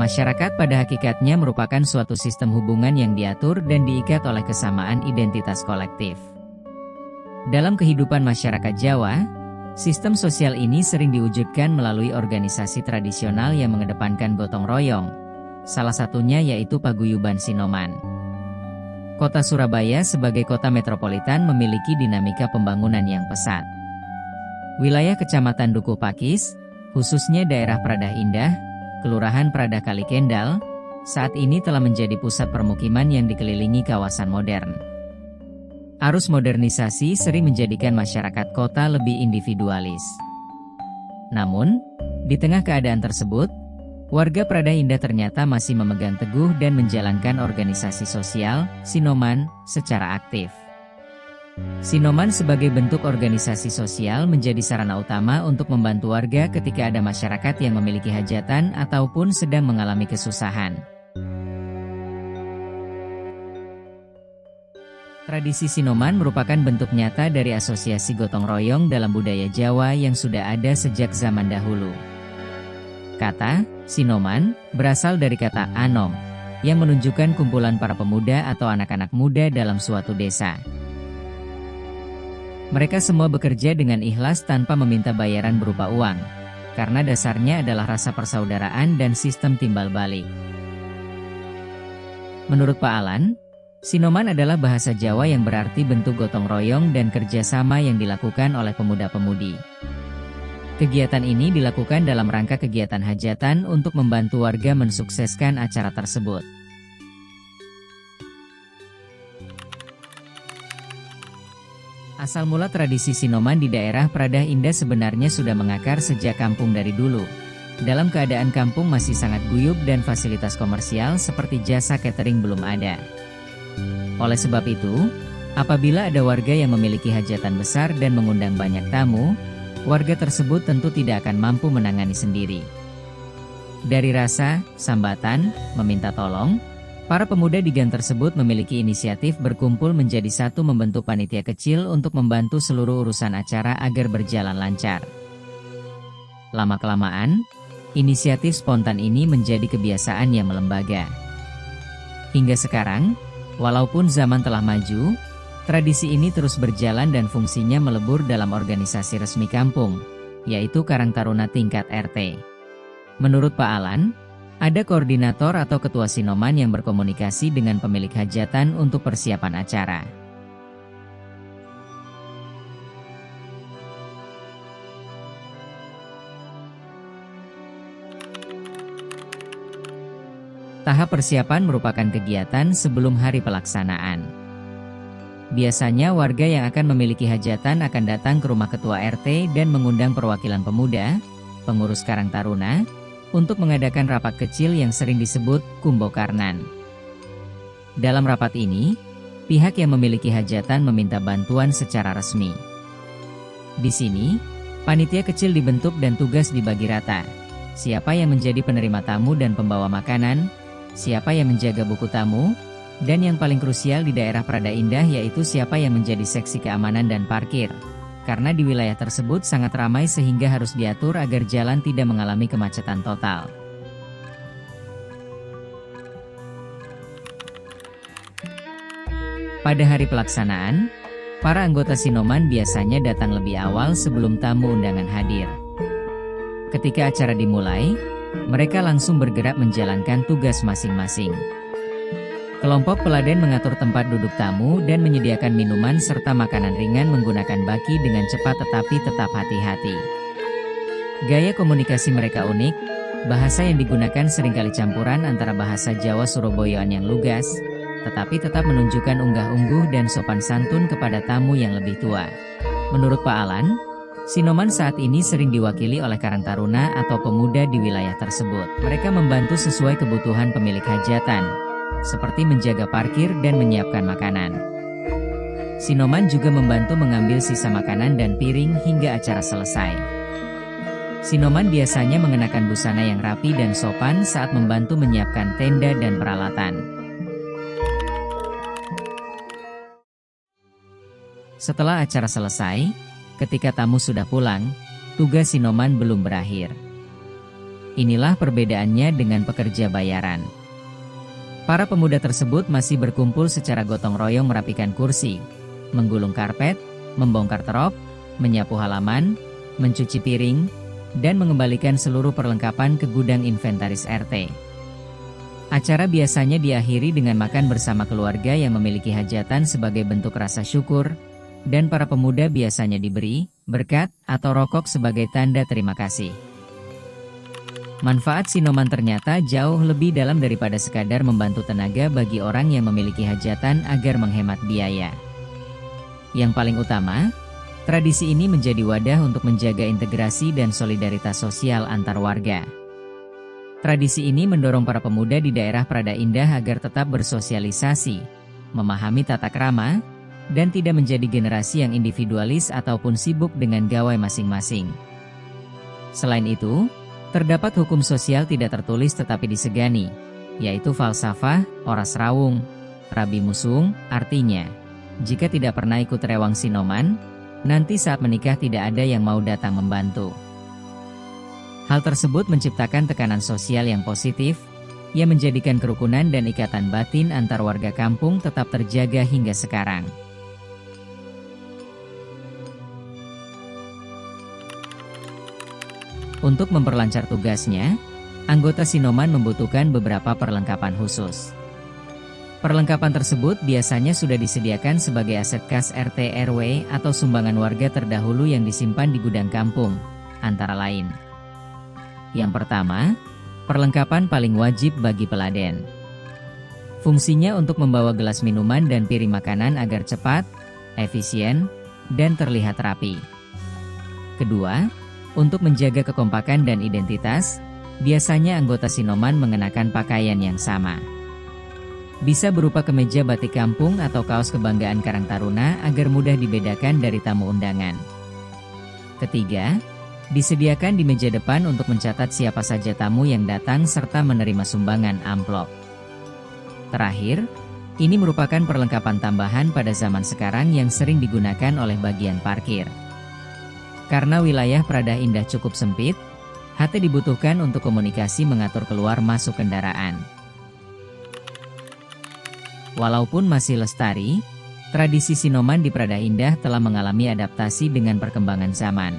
Masyarakat pada hakikatnya merupakan suatu sistem hubungan yang diatur dan diikat oleh kesamaan identitas kolektif. Dalam kehidupan masyarakat Jawa, sistem sosial ini sering diwujudkan melalui organisasi tradisional yang mengedepankan gotong royong. Salah satunya yaitu paguyuban Sinoman. Kota Surabaya sebagai kota metropolitan memiliki dinamika pembangunan yang pesat. Wilayah Kecamatan Dukuh Pakis, khususnya daerah Pradah Indah, Kelurahan Pradah Kalikendal, saat ini telah menjadi pusat permukiman yang dikelilingi kawasan modern. Arus modernisasi sering menjadikan masyarakat kota lebih individualis. Namun, di tengah keadaan tersebut, warga Pradah Indah ternyata masih memegang teguh dan menjalankan organisasi sosial, Sinoman, secara aktif. Sinoman sebagai bentuk organisasi sosial menjadi sarana utama untuk membantu warga ketika ada masyarakat yang memiliki hajatan ataupun sedang mengalami kesusahan. Tradisi Sinoman merupakan bentuk nyata dari asosiasi gotong royong dalam budaya Jawa yang sudah ada sejak zaman dahulu. Kata Sinoman berasal dari kata anom, yang menunjukkan kumpulan para pemuda atau anak-anak muda dalam suatu desa. Mereka semua bekerja dengan ikhlas tanpa meminta bayaran berupa uang, karena dasarnya adalah rasa persaudaraan dan sistem timbal balik. Menurut Pak Alan, Sinoman adalah bahasa Jawa yang berarti bentuk gotong royong dan kerjasama yang dilakukan oleh pemuda-pemudi. Kegiatan ini dilakukan dalam rangka kegiatan hajatan untuk membantu warga mensukseskan acara tersebut. Asal mula tradisi Sinoman di daerah Pradah Indah sebenarnya sudah mengakar sejak kampung dari dulu. Dalam keadaan kampung masih sangat guyup dan fasilitas komersial seperti jasa catering belum ada. Oleh sebab itu, apabila ada warga yang memiliki hajatan besar dan mengundang banyak tamu, warga tersebut tentu tidak akan mampu menangani sendiri. Dari rasa, sambatan, meminta tolong, para pemuda di gang tersebut memiliki inisiatif berkumpul menjadi satu membentuk panitia kecil untuk membantu seluruh urusan acara agar berjalan lancar. Lama-kelamaan, inisiatif spontan ini menjadi kebiasaan yang melembaga. Hingga sekarang, walaupun zaman telah maju, tradisi ini terus berjalan dan fungsinya melebur dalam organisasi resmi kampung, yaitu Karang Taruna tingkat RT. Menurut Pak Alan, ada koordinator atau ketua Sinoman yang berkomunikasi dengan pemilik hajatan untuk persiapan acara. Tahap persiapan merupakan kegiatan sebelum hari pelaksanaan. Biasanya warga yang akan memiliki hajatan akan datang ke rumah ketua RT dan mengundang perwakilan pemuda, pengurus Karang Taruna, untuk mengadakan rapat kecil yang sering disebut Kumbokarnan. Dalam rapat ini, pihak yang memiliki hajatan meminta bantuan secara resmi. Di sini, panitia kecil dibentuk dan tugas dibagi rata. Siapa yang menjadi penerima tamu dan pembawa makanan, siapa yang menjaga buku tamu, dan yang paling krusial di daerah Pradah Indah yaitu siapa yang menjadi seksi keamanan dan parkir. Karena di wilayah tersebut sangat ramai sehingga harus diatur agar jalan tidak mengalami kemacetan total. Pada hari pelaksanaan, para anggota Sinoman biasanya datang lebih awal sebelum tamu undangan hadir. Ketika acara dimulai, mereka langsung bergerak menjalankan tugas masing-masing. Kelompok peladen mengatur tempat duduk tamu dan menyediakan minuman serta makanan ringan menggunakan baki dengan cepat tetapi tetap hati-hati. Gaya komunikasi mereka unik, bahasa yang digunakan seringkali campuran antara bahasa Jawa Surabayaan yang lugas, tetapi tetap menunjukkan unggah-ungguh dan sopan santun kepada tamu yang lebih tua. Menurut Pak Alan, Sinoman saat ini sering diwakili oleh Karang Taruna atau pemuda di wilayah tersebut. Mereka membantu sesuai kebutuhan pemilik hajatan, seperti menjaga parkir dan menyiapkan makanan. Sinoman juga membantu mengambil sisa makanan dan piring hingga acara selesai. Sinoman biasanya mengenakan busana yang rapi dan sopan saat membantu menyiapkan tenda dan peralatan. Setelah acara selesai, ketika tamu sudah pulang, tugas Sinoman belum berakhir. Inilah perbedaannya dengan pekerja bayaran. Para pemuda tersebut masih berkumpul secara gotong royong merapikan kursi, menggulung karpet, membongkar terop, menyapu halaman, mencuci piring, dan mengembalikan seluruh perlengkapan ke gudang inventaris RT. Acara biasanya diakhiri dengan makan bersama keluarga yang memiliki hajatan sebagai bentuk rasa syukur, dan para pemuda biasanya diberi berkat atau rokok sebagai tanda terima kasih. Manfaat Sinoman ternyata jauh lebih dalam daripada sekadar membantu tenaga bagi orang yang memiliki hajatan agar menghemat biaya. Yang paling utama, tradisi ini menjadi wadah untuk menjaga integrasi dan solidaritas sosial antar warga. Tradisi ini mendorong para pemuda di daerah Prada Indah agar tetap bersosialisasi, memahami tata krama, dan tidak menjadi generasi yang individualis ataupun sibuk dengan gawai masing-masing. Selain itu, terdapat hukum sosial tidak tertulis tetapi disegani, yaitu falsafah, oras rawung, rabi musung, artinya, jika tidak pernah ikut rewang Sinoman, nanti saat menikah tidak ada yang mau datang membantu. Hal tersebut menciptakan tekanan sosial yang positif, yang menjadikan kerukunan dan ikatan batin antar warga kampung tetap terjaga hingga sekarang. Untuk memperlancar tugasnya, anggota Sinoman membutuhkan beberapa perlengkapan khusus. Perlengkapan tersebut biasanya sudah disediakan sebagai aset kas RT RW atau sumbangan warga terdahulu yang disimpan di gudang kampung, antara lain. Yang pertama, perlengkapan paling wajib bagi peladen. Fungsinya untuk membawa gelas minuman dan piring makanan agar cepat, efisien, dan terlihat rapi. Kedua, untuk menjaga kekompakan dan identitas, biasanya anggota Sinoman mengenakan pakaian yang sama. Bisa berupa kemeja batik kampung atau kaos kebanggaan Karang Taruna agar mudah dibedakan dari tamu undangan. Ketiga, disediakan di meja depan untuk mencatat siapa saja tamu yang datang serta menerima sumbangan amplop. Terakhir, ini merupakan perlengkapan tambahan pada zaman sekarang yang sering digunakan oleh bagian parkir. Karena wilayah Prada Indah cukup sempit, HT dibutuhkan untuk komunikasi mengatur keluar masuk kendaraan. Walaupun masih lestari, tradisi Sinoman di Prada Indah telah mengalami adaptasi dengan perkembangan zaman.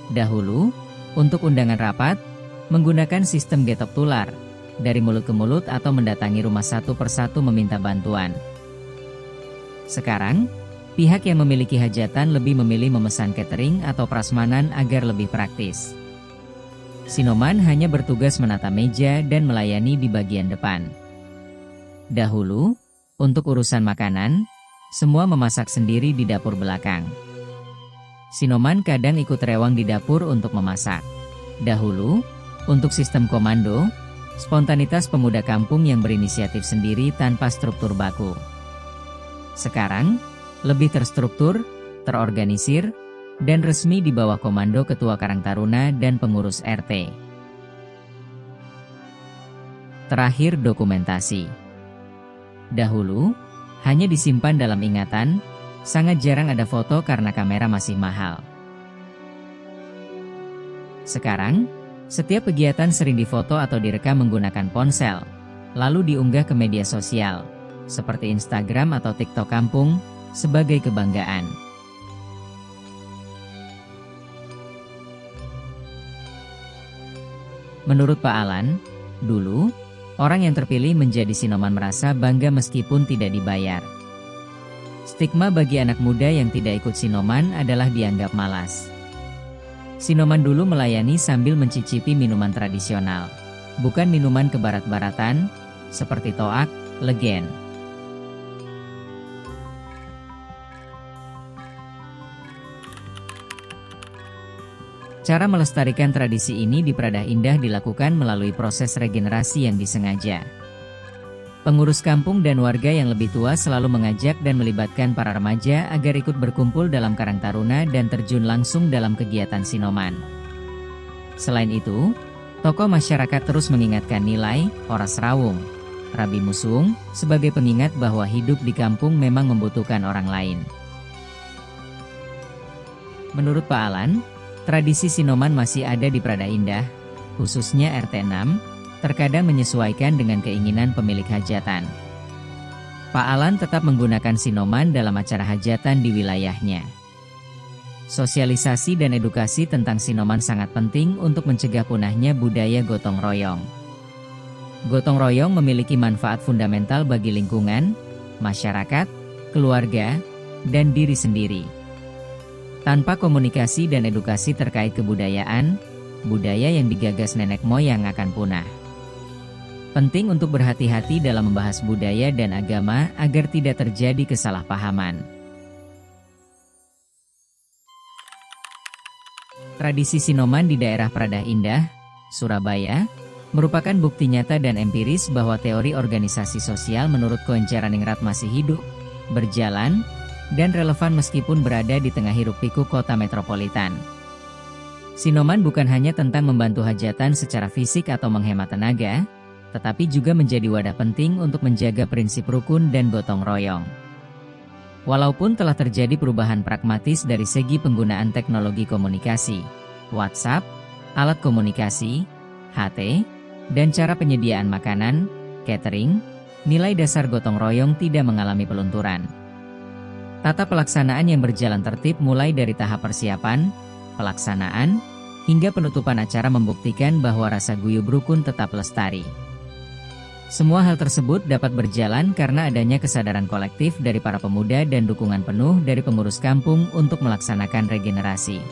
Dahulu, untuk undangan rapat, menggunakan sistem getok tular, dari mulut ke mulut atau mendatangi rumah satu persatu meminta bantuan. Sekarang, pihak yang memiliki hajatan lebih memilih memesan catering atau prasmanan agar lebih praktis. Sinoman hanya bertugas menata meja dan melayani di bagian depan. Dahulu, untuk urusan makanan, semua memasak sendiri di dapur belakang. Sinoman kadang ikut rewang di dapur untuk memasak. Dahulu, untuk sistem komando, spontanitas pemuda kampung yang berinisiatif sendiri tanpa struktur baku. Sekarang, lebih terstruktur, terorganisir, dan resmi di bawah komando Ketua Karang Taruna dan pengurus RT. Terakhir, dokumentasi. Dahulu, hanya disimpan dalam ingatan, sangat jarang ada foto karena kamera masih mahal. Sekarang, setiap kegiatan sering difoto atau direkam menggunakan ponsel, lalu diunggah ke media sosial, seperti Instagram atau TikTok kampung, sebagai kebanggaan. Menurut Pak Alan, dulu, orang yang terpilih menjadi Sinoman merasa bangga meskipun tidak dibayar. Stigma bagi anak muda yang tidak ikut Sinoman adalah dianggap malas. Sinoman dulu melayani sambil mencicipi minuman tradisional, bukan minuman kebarat-baratan, seperti toak, legen. Cara melestarikan tradisi ini di Prada Indah dilakukan melalui proses regenerasi yang disengaja. Pengurus kampung dan warga yang lebih tua selalu mengajak dan melibatkan para remaja agar ikut berkumpul dalam Karang Taruna dan terjun langsung dalam kegiatan Sinoman. Selain itu, tokoh masyarakat terus mengingatkan nilai oras rawung, rabi musung, sebagai pengingat bahwa hidup di kampung memang membutuhkan orang lain. Menurut Pak Alan, tradisi Sinoman masih ada di Prada Indah, khususnya RT 6, terkadang menyesuaikan dengan keinginan pemilik hajatan. Pak Alan tetap menggunakan Sinoman dalam acara hajatan di wilayahnya. Sosialisasi dan edukasi tentang Sinoman sangat penting untuk mencegah punahnya budaya gotong royong. Gotong royong memiliki manfaat fundamental bagi lingkungan, masyarakat, keluarga, dan diri sendiri. Tanpa komunikasi dan edukasi terkait kebudayaan, budaya yang digagas nenek moyang akan punah. Penting untuk berhati-hati dalam membahas budaya dan agama agar tidak terjadi kesalahpahaman. Tradisi Sinoman di daerah Pradah Indah, Surabaya, merupakan bukti nyata dan empiris bahwa teori organisasi sosial menurut Koen Jaraningrat masih hidup, berjalan, dan relevan meskipun berada di tengah hiruk-pikuk kota metropolitan. Sinoman bukan hanya tentang membantu hajatan secara fisik atau menghemat tenaga, tetapi juga menjadi wadah penting untuk menjaga prinsip rukun dan gotong royong. Walaupun telah terjadi perubahan pragmatis dari segi penggunaan teknologi komunikasi, WhatsApp, alat komunikasi, HT, dan cara penyediaan makanan, catering, nilai dasar gotong royong tidak mengalami pelunturan. Tata pelaksanaan yang berjalan tertib mulai dari tahap persiapan, pelaksanaan, hingga penutupan acara membuktikan bahwa rasa guyub rukun tetap lestari. Semua hal tersebut dapat berjalan karena adanya kesadaran kolektif dari para pemuda dan dukungan penuh dari pengurus kampung untuk melaksanakan regenerasi.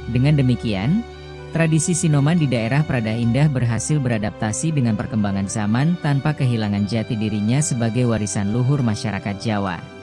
Dengan demikian, tradisi Sinoman di daerah Pradah Indah berhasil beradaptasi dengan perkembangan zaman tanpa kehilangan jati dirinya sebagai warisan luhur masyarakat Jawa.